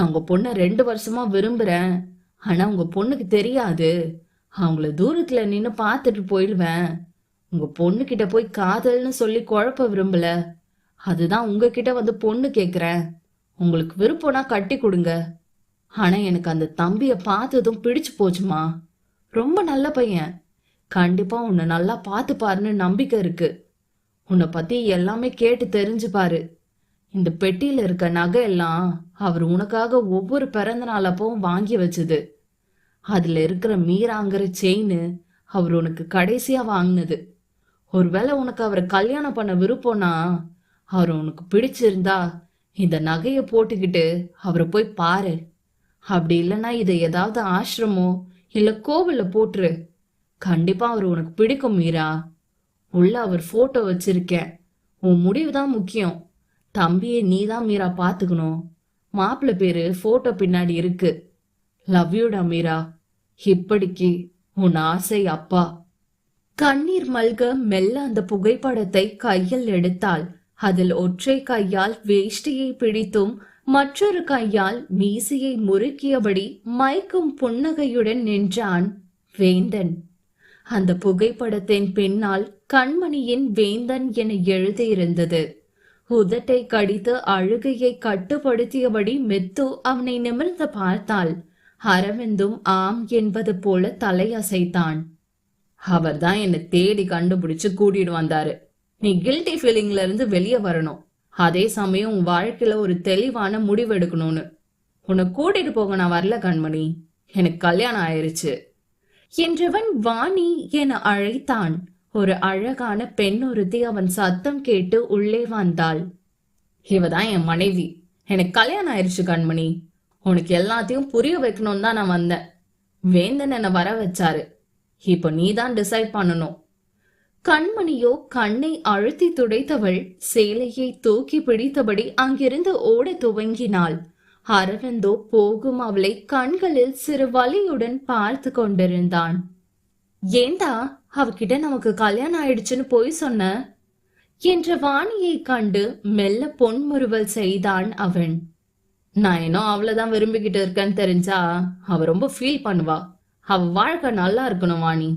உங்க பொண்ணை 2 வருஷமா விரும்புறேன். ஆனா உங்க பொண்ணுக்கு தெரியாது. அவங்கள தூரத்துல நின்னு பாத்துட்டு போயிடுவேன். உங்க பொண்ணு கிட்ட போய் காதல்னு சொல்லி குழப்ப விரும்பல. அதுதான் உங்ககிட்ட வந்து பொண்ணு கேக்குறேன். உங்களுக்கு விருப்பம்னா கட்டி கொடுங்க. ஆனா எனக்கு அந்த தம்பிய பார்த்ததும் பிடிச்சு போச்சுமா. ரொம்ப நல்ல பையன். கண்டிப்பா உன்னை நல்லா பார்த்து பாருன்னு நம்பிக்கை இருக்கு. உன்னை பத்தி எல்லாமே கேட்டு தெரிஞ்சு பாரு. இந்த பெட்டியில இருக்க நகை எல்லாம் அவர் உனக்காக ஒவ்வொரு பிறந்த நாள் அப்பவும் வாங்கி வச்சது. அதுல இருக்கிற மீராங்கிற செயின் அவர் உனக்கு கடைசியா வாங்கினது. ஒருவேளை உனக்கு அவரை கல்யாணம் பண்ண விருப்பம்னா, அவர் உனக்கு பிடிச்சிருந்தா இந்த நகைய போட்டுக்கிட்டு அவரை போய் பாரு. அப்படி இல்லைன்னா இதை ஏதாவது ஆசிரமோ இல்ல கோவில்ல போட்டுரு. கண்டிப்பா அவர் உனக்கு பிடிக்கும் மீரா. உள்ள அவர் போட்டோ வச்சிருக்கேன். உன் முடிவு தான் முக்கியம். தம்பியை நீதான் மீரா பாத்துக்கணும். மாப்பிள்ளை பேரு போட்டோ பின்னாடி இருக்கு. லவ் யூடா மீரா. இப்படிக்கு உன் ஆசை அப்பா. கண்ணீர் மல்க மெல்ல அந்த புகைப்படத்தை கையில் எடுத்தாள். அதில் ஒற்றை கையால் வேஷ்டியை பிடித்தும் மற்றொரு கையால் மீசையை முறுக்கியபடி மயக்கும் புன்னகையுடன் நின்றான் வேந்தன். அந்த புகைப்படத்தின் பின்னால் கண்மணியின் வேந்தன் என எழுதியிருந்தது. உதட்டை கடித்து அழுகையை கட்டுப்படுத்தியபடி மெத்து அவனை நிமிர்ந்து பார்த்தாள். அரவிந்தும் ஆம் என்பது போல தலையசைத்தான். அவர்தான் என்னை தேடி கண்டுபிடிச்சு கூட்டிட்டு வந்தாரு. நீ கில்ட்டி ஃபீலிங்ல இருந்து வெளியே வரணும். அதே சமயம் உன் வாழ்க்கையில ஒரு தெளிவான முடிவு எடுக்கணும்னு. உன்னை கூட்டிட்டு போக நான் வரல கண்மணி. எனக்கு கல்யாணம் ஆயிருச்சு என்றவன் வாணி என அழைத்தான். ஒரு அழகான பெண் ஒருத்தி அவன் சத்தம் கேட்டு உள்ளே வந்தாள். இவதான் என் மனைவி. எனக்கு கல்யாணம் ஆயிருச்சு கண்மணி. உனக்கு எல்லாத்தையும் புரிய வைக்கணும் தான் நான் வந்தேன். வேந்தன் என்னை வர வச்சாரு. இப்ப நீதான் டிசைட் பண்ணணும். கண்மணியோ கண்ணை அழுத்தி துடைத்தவள் சேலையை தூக்கி பிடித்தபடி அங்கிருந்து ஓட துவங்கினாள். அரவிந்தோ போகும் அவளை கண்களில் சிறு வலியுடன் பார்த்து கொண்டிருந்தான். ஏண்டா அவகிட்ட நமக்கு கல்யாணம் ஆயிடுச்சுன்னு போய் சொன்ன என்ற வாணியை கண்டு மெல்ல பொன்முறுவல் செய்தான் அவன். நான் என்ன அவ்வளவுதான் விரும்பிக்கிட்டு இருக்கேன்னு தெரிஞ்சா அவ ரொம்ப ஃபீல் பண்ணுவா. அவ வாழ்க்கை நல்லா இருக்கணும் வாணி.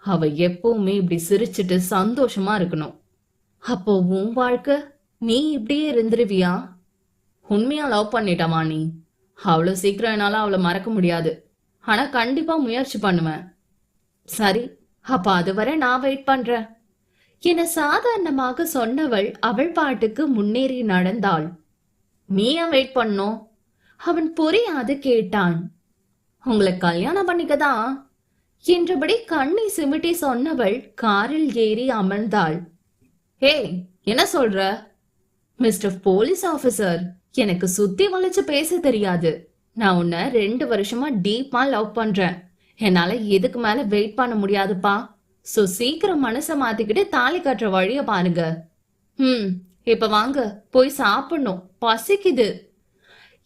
அவ எப்பவுமே இப்படி சிரிச்சுட்டு சந்தோஷமா இருக்கணும். அப்போ உன் வாழ்க்கை நீ இப்படியே இருந்துருவியா? உண்மையா லவ் பண்ணிட்ட வாணி. அவ்வளவு சீக்கிரம் என்னால அவளை மறக்க முடியாது. ஆனா கண்டிப்பா முயற்சி பண்ணுவேன். சரி, அப்ப அதுவரை நான் வெயிட் பண்றேன் என சாதாரணமாக சொன்னவள் அவள் பாட்டுக்கு முன்னேறி நடந்தாள். நீ ஏன் வெயிட் பண்ணும்? அவன் புரியாது கேட்டான். உங்களை கல்யாணம் பண்ணிக்கதான் என்றபடி கண்ணை சிமிட்டி சொன்னவள் காரில் ஏறி அமர்ந்தாள். ஏய், என்ன சொல்ற? மிஸ்டர் போலீஸ் ஆபீசர், எனக்கு சுத்தி வளைச்சு பேச தெரியாது. நான் உன்னை 2 வருஷமா டீப்பா லவ் பண்றேன். என்னால இதுக்கு மேல வெயிட் பண்ண முடியாதுப்பா. சோ சீக்கிரம் மனச மாத்திக்கிட்டு தாலி கட்டுற வழிய பாருங்க. இப்ப வாங்க, போய் சாப்பிடணும், பசிக்குது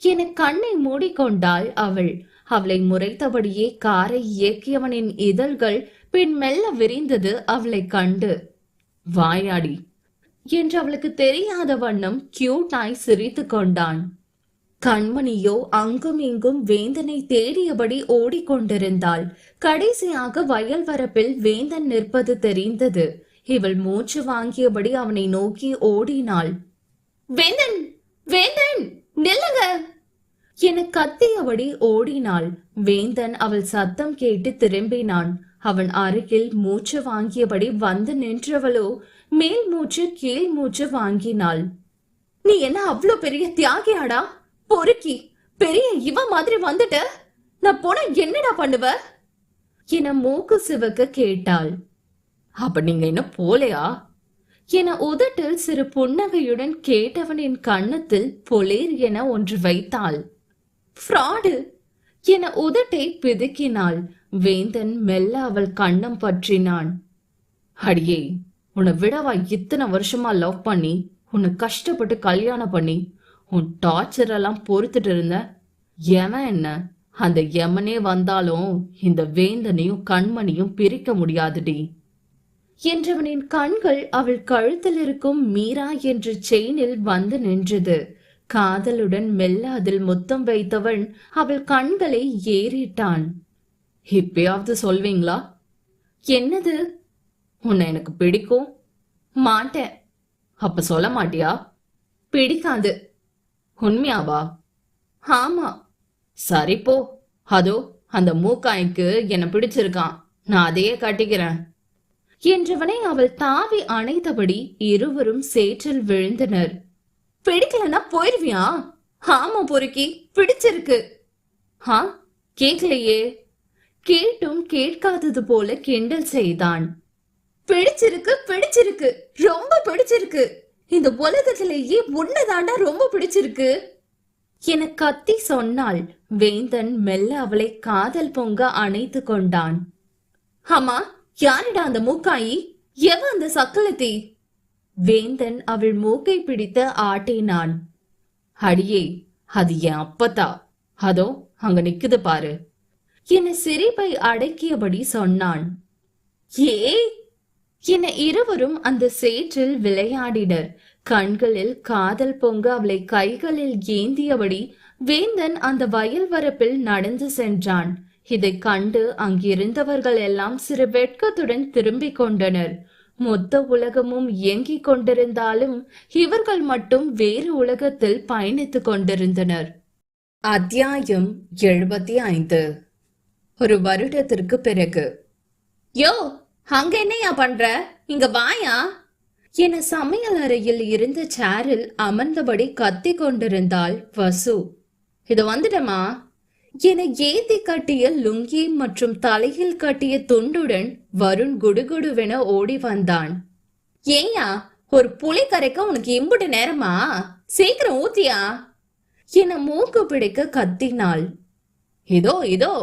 என கண்ணை மூடிக்கொண்டாள் அவள். அவளை முறைத்தபடியே காரை இயக்கியவனின் இதழ்கள் பின் மெல்ல விரிந்தது அவளை கண்டு. வாயாடி என்று அவளுக்கு தெரியாத வண்ணம் கியூட்டாய் சிரித்து கொண்டான். கண்மணியோ அங்கும் இங்கும் வேந்தனை தேடியபடி ஓடிக்கொண்டிருந்தாள். கடைசியாக வயல் வரப்பில் வேந்தன் நிற்பது தெரிந்தது. இவள் மூச்சு வாங்கியபடி அவனை நோக்கி ஓடினாள். வேந்தன், வேந்தன், நில்லுங்க என கத்தியபடி ஓடினாள். வேந்தன் அவள் சத்தம் கேட்டு திரும்பினான். அவன் அருகில் மூச்சு வாங்கியபடி வந்து நின்றவளோ மேல் மூச்சு கீழ் மூச்சு வாங்கினாள். நீ என்ன அவ்வளவு பெரிய தியாகியாடா? பொறுக்கி பெரிய இவ மாதிரி வந்துட்ட. நான் போன என்னடா பண்ணுவ என மூக்கு சிவக்க கேட்டாள். அப்ப நீங்க என்ன போலையா என உதட்டில் சிறு புன்னகையுடன் கேட்டவனின் கன்னத்தில் பொலேர் என ஒன்று வைத்தாள். ஃப்ராடு என உதட்டை பிதுக்கினாள். வேந்தன் மெல்ல அவள் கண்ணம் பற்றினான். அடியே, உன்னை விடவா இத்தனை வருஷமா லவ் பண்ணி உன்னை கஷ்டப்பட்டு கல்யாணம் பண்ணி உன் டார்ச்சர் எல்லாம் பொறுத்துட்டு இருந்த. எவன் என்ன, அந்த யமனே வந்தாலும் இந்த வேந்தனையும் கண்மணியும் பிரிக்க முடியாதுடி என்றவனின் கண்கள் அவள் கழுத்தில் இருக்கும் மீரா என்ற செயினில் வந்து நின்றது. காதலுடன் மெல்ல அதில் முத்தம் வைத்தவன் அவள் கண்களை ஏறிட்டான். இப்பயாவது சொல்வீங்களா? என்னது? உன்னை எனக்கு பிடிக்கும். மாட்டேன். அப்ப சொல்ல மாட்டியா? பிடிக்காது. உண்மையாவா? ஆமா. சரி போ. அதோ அந்த மூக்காய்க்கு என்ன பிடிச்சிருக்கான், நான் அதையே கட்டிக்கிறேன் என்றவனை அவள் தாவி அணைத்தபடி இருவரும் சேற்றில் விழுந்தனர். பிடிக்கலன்னா போயிருவியா? ஆமா பொறுக்கி, பிடிச்சிருக்கு. ஹா, கேக்கலையே. கேட்டும் கேட்காதது போல கிண்டல் செய்தான். பிடிச்சிருக்கு, பிடிச்சிருக்கு, ரொம்ப பிடிச்சிருக்கு. இந்த உலகத்திலேயே உன்னதாண்டா ரொம்ப பிடிச்சிருக்கு என கத்தி சொன்னாள். வேந்தன் மெல்ல அவளை காதல் பொங்க அணைத்து கொண்டான். ஆமா, யாரிடா அந்த மூக்காயி? எவ அந்த சக்கலத்தி? வேந்தன் அவள் மூக்கை பிடித்து ஆட்டினான். அடியே, அது என் அப்பத்தா. அதோ அங்க நிக்குது பாரு என சிரிப்பை அடக்கியபடி சொன்னான். ஏய் என இருவரும் அந்த சேற்றில் விளையாடினர். கண்களில் காதல் பொங்க அவளை கைகளில் ஏந்தியபடி வேந்தன் அந்த வயல் வரப்பில் நடந்து சென்றான். இதை கண்டு அங்கிருந்தவர்கள் எல்லாம் சிறு வெட்கத்துடன் திரும்பிக் கொண்டனர். மொத்த உலகமும் இயங்கிக் கொண்டிருந்தாலும் இவர்கள் மட்டும் வேறு உலகத்தில் பயணித்துக் கொண்டிருந்தனர். அத்தியாயம் 75. ஒரு வருடத்திற்கு பிறகு. யோ, அங்க என்னையா பண்ற? இங்க வாயா என சமையல் அறையில் இருந்த சேரில் அமர்ந்தபடி கத்தி கொண்டிருந்தாள் வசு. இது வந்துட்டமா என ஏத்தி கட்டிய லுங்கி மற்றும் தலையில் கட்டிய துண்டுடன் வருண் குடுகுடுவென ஓடி வந்தான். ஏயா, ஒரு புளி கரைக்க உனக்கு இம்புட்டு நேரமா? சீக்கிரம் ஊத்தியா என மூக்கு பிடிக்க கத்தினாள். இதோ இதோ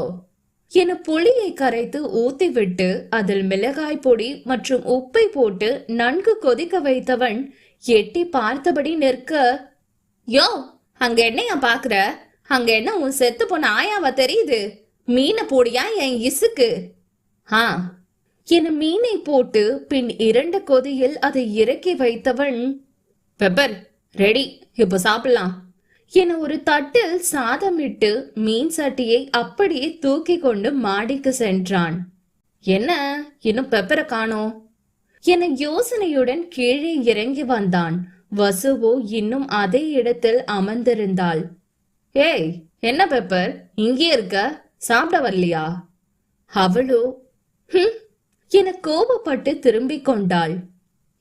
என புளியை கரைத்து ஊத்திவிட்டு அதில் மிளகாய் பொடி மற்றும் உப்பை போட்டு நன்கு கொதிக்க வைத்தவன் எட்டி பார்த்தபடி நிற்க, யோ அங்க என்னையா பாக்குற? அங்க என்ன உன் செத்து போன ஆயாவா தெரியுது? மீனை போடியா என் இசுக்கு? ஆ என மீனை போட்டு பின் 2 கொதியில் அதை இறக்கி வைத்தவன், பெப்பர் ரெடி, இப்போ சாப்பிடலாம் என ஒரு தட்டில் சாதமிட்டு மீன் சட்டியை அப்படியே தூக்கி கொண்டு மாடிக்கு சென்றான். என்ன இன்னும் பெப்பரை காணோம் என யோசனையுடன் கீழே இறங்கி வந்தான். வசுவோ இன்னும் அதே இடத்தில் அமர்ந்திருந்தாள். ஏய், என்ன பெப்பர் இங்கே இருக்க? சாப்பிட வரலையா? அவளோ என கோபப்பட்டு திரும்பிக் கொண்டாள்.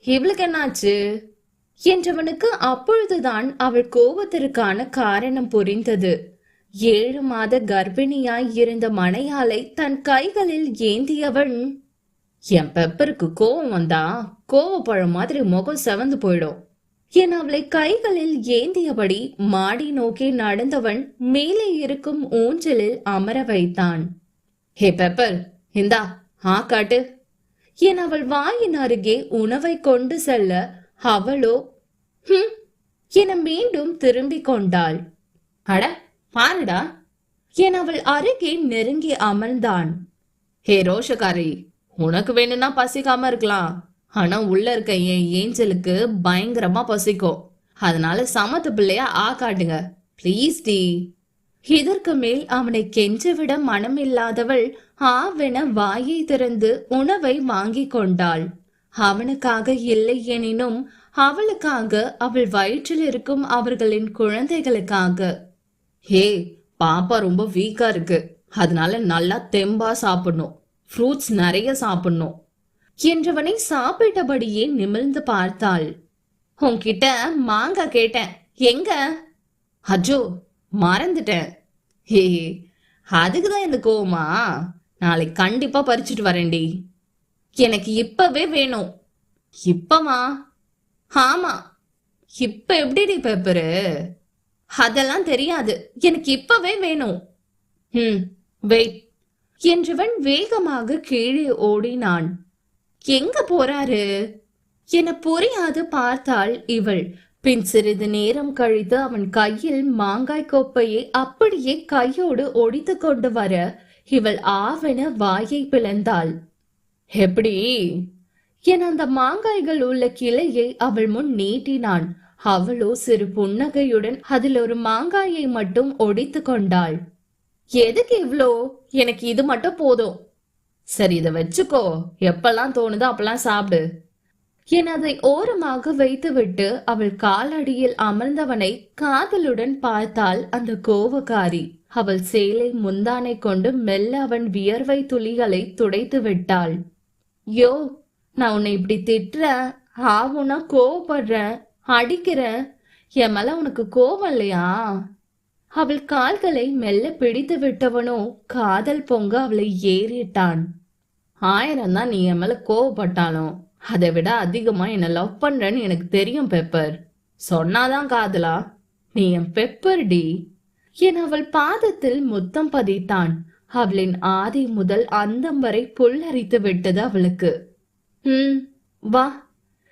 இவளுக்கு என்னாச்சு என்றவனுக்கு அப்பொழுதுதான் அவள் கோபத்திற்கான காரணம் புரிந்தது. 7 மாத கர்ப்பிணியாய் இருந்த மனையாளை தன் கைகளில் ஏந்தியவன், என் பெப்பருக்கு கோபம் வந்தா கோவப்பழம் மாதிரி முகம் செவந்து போயிடும் என அவளை கைகளில் ஏந்தியபடி மாடி நோக்கி நடந்தவன் மேலே இருக்கும் ஊஞ்சலில் அமர வைத்தான். ஹே பெப்பர், இந்தா காட்டு என அவள் வாயின் அருகே உணவை கொண்டு செல்ல அவளோ என மீண்டும் திரும்பிக் கொண்டாள். அட பாருடா என அவள் அருகே நெருங்கி அமர்ந்தான். ஹே ரோஷக்காரி, உனக்கு வேணும்னா பசிக்காம இருக்கலாம், ஆனா உள்ள இருக்க என் ஏஞ்சலுக்கு பயங்கரமா பசிக்கும். அதனால சமத்து பிள்ளையா காட்டுங்க பிளீஸ் டி. இதற்கு மேல் அவனை கெஞ்சிவிட மனமில்லாதவள் ஆவென வாயை திறந்து உணவை வாங்கி கொண்டாள். அவனுக்காக இல்லை எனினும் அவளுக்காக, அவள் வயிற்றில் இருக்கும் அவர்களின் குழந்தைகளுக்காக. ஹே, பாப்பா ரொம்ப வீக்கா இருக்கு, அதனால நல்லா தெம்பா சாப்பிடணும், ஃப்ரூட்ஸ் நிறைய சாப்பிடணும் என்றவனை சாப்பிட்டபடியே நிமிர்ந்து பார்த்தாள். உன்கிட்ட மாங்காய் கேட்டேன், எங்க? அஜோ மறந்துட்டேன். ஹே, அதுக்குதான் இந்த கோவமா? நாளைக்கு கண்டிப்பா பறிச்சுட்டு வரேன்டி. எனக்கு இப்பவே வேணும். இப்பவா? ஆமா. இப்ப எப்படி பேப்பரு? அதெல்லாம் தெரியாது, எனக்கு இப்பவே வேணும். வெயிட் என்றவன் வேகமாக கீழே ஓடினான். எங்க போறாரு என புரியாது பார்த்தாள் இவள். பின் சிறிது நேரம் கழித்து அவன் கையில் மாங்காய் கோப்பையை அப்படியே கையோடு ஒடித்து கொண்டு வர இவள் ஆவென வாயை பிளந்தாள். எப்படி என அந்த மாங்காய்கள் உள்ள கிளையை அவள் முன் நீட்டினான். அவளோ சிறு புன்னகையுடன் அதில் ஒரு மாங்காயை மட்டும் ஒடித்து கொண்டாள். எதுக்கு இவ்ளோ? எனக்கு இது மட்டும் போதும். சரி, இதை வச்சுக்கோ, எப்பெல்லாம் தோணுதோ அப்பெல்லாம் சாப்பிடு என அதை ஓரமாக வைத்துவிட்டு அவள் காலடியில் அமர்ந்தவனை காதலுடன் பார்த்தாள் அந்த கோவக்காரி. அவள் சேலை முந்தானை கொண்டு மெல்ல அவன் வியர்வை துளிகளை துடைத்து விட்டாள். யோ, நான் உன்னை இப்படி திட்டுறேன், ஆவுனா கோவப்படுறேன், அடிக்கிறேன், என் மேல உனக்கு கோவம் இல்லையா? அவள் கால்களை மெல்ல பிடித்து விட்டவனோ காதல் பொங்க அவளை ஏறிட்டான். 1000 தான் நீ என் மேல கோவப்பட்டாலும் அதை விட அதிகமா என்ன லவ் பண்றேன்னு எனக்கு தெரியும் பெப்பர். சொன்னாதான் காதலா? நீ என் பெப்பர் டி என அவள் பாதத்தில் முத்தம் பதித்தான். அவளின் ஆதி முதல் அந்தம் வரை புல்லரித்து விட்டது அவளுக்கு. வா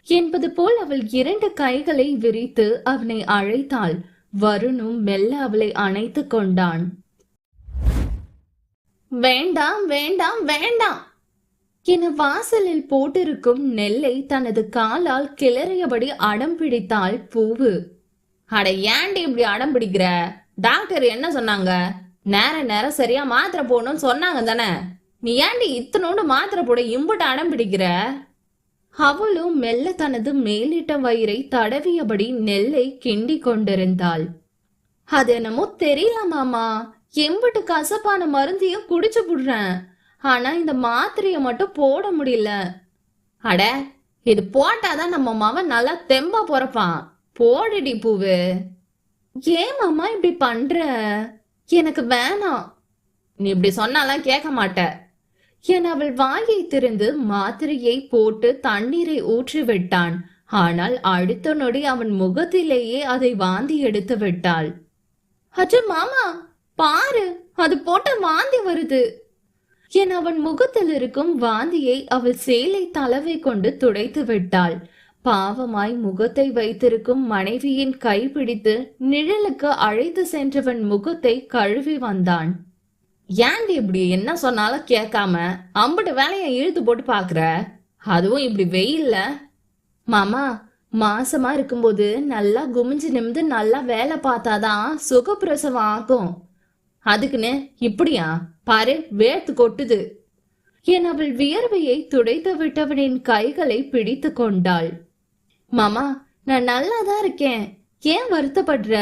என்பது போல் அவள் 2 கைகளை விரித்து அவனை அழைத்தாள். வருணும் மெல்ல அவளை அணைத்து கொண்டான். வேண்டாம் வேண்டாம் வேண்டாம் என வாசலில் போட்டிருக்கும் நெல்லை தனது காலால் கிளறியபடி அடம் பிடித்தாள் பூவு. அட, ஏன்டி இப்படி அடம் பிடிக்கிற? டாக்டர் என்ன சொன்னாங்க? நேரம் சரியா மாத்திரை போடணும்னு சொன்னாங்க தானே? நீ ஏன்டி இத்தனோடு மாத்திரை போட இம்புட்டு அடம் பிடிக்கிற? அவளும் மெல்ல தனது மேலிட்ட வயிறை தடவியபடி நெல்லை கிண்டி கொண்டிருந்தாள். அது என்னமோ தெரியல மாமா, எம்புட்டு கசப்பான மருந்தையும் குடிச்சு புடுறேன், ஆனா இந்த மாத்திரைய மட்டும் போட முடியல. அட, இது போட்டாதான் நம்ம மவன் நல்லா தெம்பா பொறப்பான். போடுடி பூவு. ஏன் மாமா இப்படி பண்ற? எனக்கு வேணாம். நீ இப்படி சொன்னாலாம் கேட்க மாட்ட என அவள் வாயை திறந்து மாத்திரையை போட்டு தண்ணீரை ஊற்றி விட்டான். ஆனால் அடுத்த நொடி அவன் முகத்திலேயே அதை வாந்தி எடுத்து விட்டாள். அச்சோ மாமா, பாரு, அது போட்ட வாந்தி வருது என அவன் முகத்தில் இருக்கும் வாந்தியை அவள் சேலை தலவை கொண்டு துடைத்து விட்டாள். பாவமாய் முகத்தை வைத்திருக்கும் மனைவியின் கை பிடித்து நிழலுக்கு அழைத்து சென்றவன் முகத்தை கழுவி வந்தான். ஏன்டி இப்படி என்ன சொன்னாலும் கேட்காம அம்புட்டு வேலையை இழுத்து போட்டு பாக்குற? அதுவும் இப்படி வெயில்ல. மாமா, மாசமா இருக்கும்போது நல்லா குமிஞ்சு நிமிந்து நல்லா வேலை பார்த்தாதான் சுகப்பிரசவம் ஆகும். அதுக்குன்னு இப்படியா? பாரு, வேர்த்து கொட்டுது என் அவள் வியர்வையை துடைத்து விட்டவனின் கைகளை பிடித்து கொண்டாள். மாமா, நான் நல்லாதான் இருக்கேன், ஏன் வருத்தப்படுற?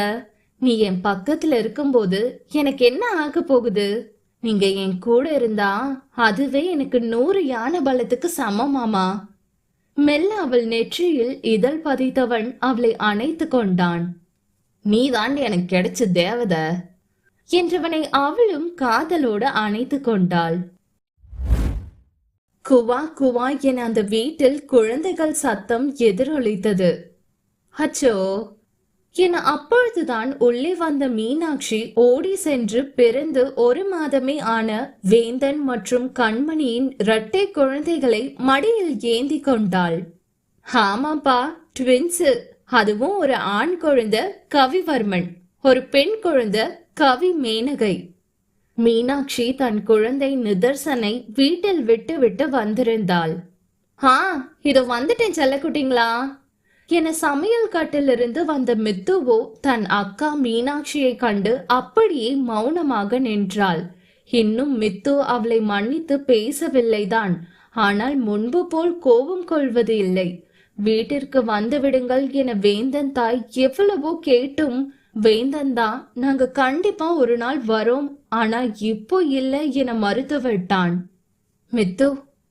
நீ என் பக்கத்துல இருக்கும்போது எனக்கு என்ன ஆக போகுது? நீங்க என் கூட இருந்தா அதுவே எனக்கு 100 யானை பலத்துக்கு சமம் மாமா. மெல்ல அவள் நெற்றியில் இதழ் பதித்தவன் அவளை அணைத்து கொண்டான். நீ தாண்டி எனக்கு கிடைச்ச தேவத என்றவனை அவளும் காதலோடு அணைத்து கொண்டாள். குவா குவா என அந்த வீட்டில் குழந்தைகள் சத்தம் எதிரொலித்தது. அச்சோ என அப்பொழுதுதான் உள்ளே வந்த மீனாட்சி ஓடி சென்று பிறந்து 1 மாதமே ஆன வேந்தன் மற்றும் கண்மணியின் இரட்டை குழந்தைகளை மடியில் ஏந்தி கொண்டாள். ஆமாப்பா, ட்வின்ஸ். அதுவும் ஒரு ஆண் குழந்தை கவிவர்மன், ஒரு பெண் குழந்தை கவி மேனகை. மீனாட்சி தன் குழந்தை நிதர்சனை வீட்டில் விட்டு விட்டு வந்திருந்தாள். இதோ வந்துட்டேன் செல்லக்குட்டிங்களா என சமையல் கட்டிலிருந்து வந்த மித்துவோ தன் அக்கா மீனாட்சியை கண்டு அப்படியே மௌனமாக நின்றாள். இன்னும் மித்து அவளை மன்னித்து பேசவில்லைதான். ஆனால் முன்பு போல் கோபம் கொள்வது இல்லை. வீட்டிற்கு வந்து விடுங்கள் என வேந்தன் தாய் எவ்வளவோ கேட்டும் வேந்தன் தான் நாங்க கண்டிப்பா ஒரு நாள் வரோம், ஆனா இப்போ இல்லை என மறுத்து விட்டான். மித்து,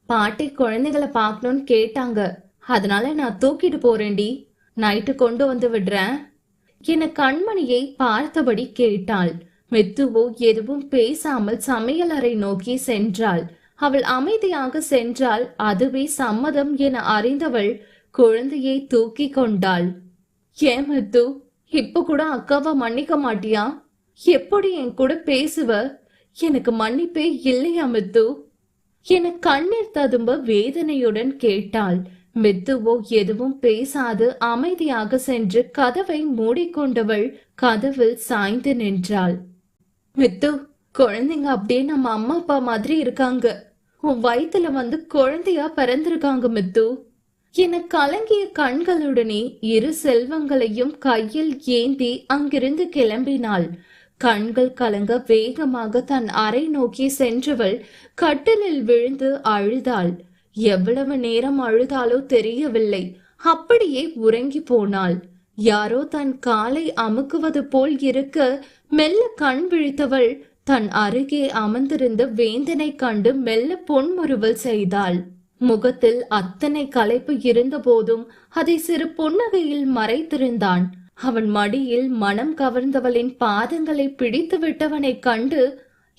பாட்டி குழந்தைகளை பார்க்கணும்னு கேட்டாங்க, அதனால நான் தூக்கிட்டு போறேன்டி, நைட்டு கொண்டு வந்து விடுறேன் என கண்மணியை பார்த்தபடி கேட்டாள். மித்துவோ எதுவும் பேசாமல் சமையல் அறை நோக்கி சென்றாள். அவள் அமைதியாக சென்றால் அதுவே சம்மதம் என அறிந்தவள் குழந்தையை தூக்கி கொண்டாள். ஏன் மித்து, இப்ப கூட அக்காவை மன்னிக்க மாட்டியா? எப்படி என் கூட பேசுவ? எனக்கு மன்னிப்பே இல்லையா மித்து என கண்ணீர் ததும்ப வேதனையுடன் கேட்டாள். மித்துவோ எதுவும் பேசாது அமைதியாக சென்று கதவை மூடிக்கொண்டவள் கதவில் சாய்ந்து நின்றாள். மித்து, குழந்தைங்க அப்படியே நம்ம அம்மா அப்பா மாதிரி இருக்காங்க. உன் வயித்துல வந்து குழந்தையா பிறந்திருக்காங்க மித்து என கலங்கிய கண்களுடனே இரு செல்வங்களையும் கையில் ஏந்தி அங்கிருந்து கிளம்பினாள். கண்கள் கலங்க வேகமாக தன் அறை நோக்கி சென்றவள் கட்டிலில் விழுந்து அழுதாள். எவ்வளவு நேரம் அழுதாலோ தெரியவில்லை. அப்படியே உறங்கி போனாள். யாரோ தன் காலை அமுக்குவது போல் இருக்க மெல்ல கண் விழித்தவள் தன் அருகே அமர்ந்திருந்த வேந்தனை கண்டு மெல்ல பொன்முறுவல் செய்தாள். முகத்தில் அத்தனை களைப்பு இருந்த போதும் அதை சிறு புன்னகையில் மறைத்திருந்தான். அவன் மடியில் மனம் கவர்ந்தவளின் பாதங்களை பிடித்து விட்டவனை கண்டு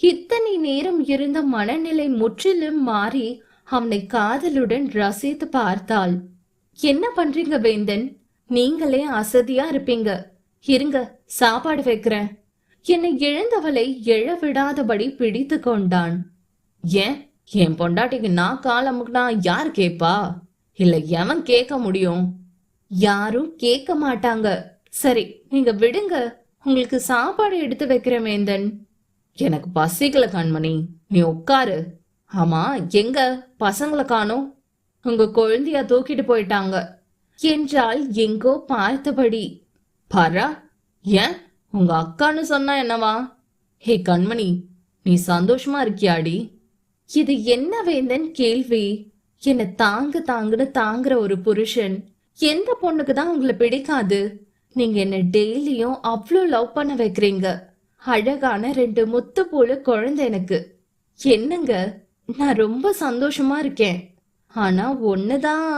இத்தனை நேரம் இருந்த மனநிலை முற்றிலும் மாறி அவனை காதலுடன் ரசித்து பார்த்தாள். என்ன பண்றீங்க வேந்தன்? நீங்களே அசதியா இருப்பீங்க. இருங்க, சாப்பாடு வைக்கிறேன். என்னை எழுந்தவளை எழ விடாதபடி பிடித்து கொண்டான். ஏன், என் பொண்டாட்டிக்கு நான் காலமுக்குனா யார் கேப்பா? இல்ல எவன் கேட்க முடியும்? யாரும் கேட்க மாட்டாங்க. சரி, நீங்க விடுங்க, உங்களுக்கு சாப்பாடு எடுத்து வைக்கிறேன் வேந்தன். எனக்கு பசிக்கல கண்மணி, நீ உட்காரு. ஆமா, எங்க பசங்களை காணோம்? உங்க குழந்தைய தூக்கிட்டு போயிட்டாங்க என்றால் எங்கோ பார்த்தபடி. பரா, ஏன் உங்க அக்கான்னு சொன்னா என்னவா? ஹே கண்மணி, நீ சந்தோஷமா இருக்கியாடி? இது என்ன வேந்தன் கேள்வி? என்ன தாங்குன்னு தாங்குற ஒரு புருஷன் எந்த பொண்ணுக்கு தான் உங்களை பிடிக்காது? நீங்க என்ன டெய்லியும் அவ்வளோ லவ் பண்ண வைக்கிறீங்க. அழகான 2 முத்து போல குழந்தை எனக்கு. என்னங்க, நான் ரொம்ப சந்தோஷமா இருக்கேன். ஆனா ஒண்ணுதான்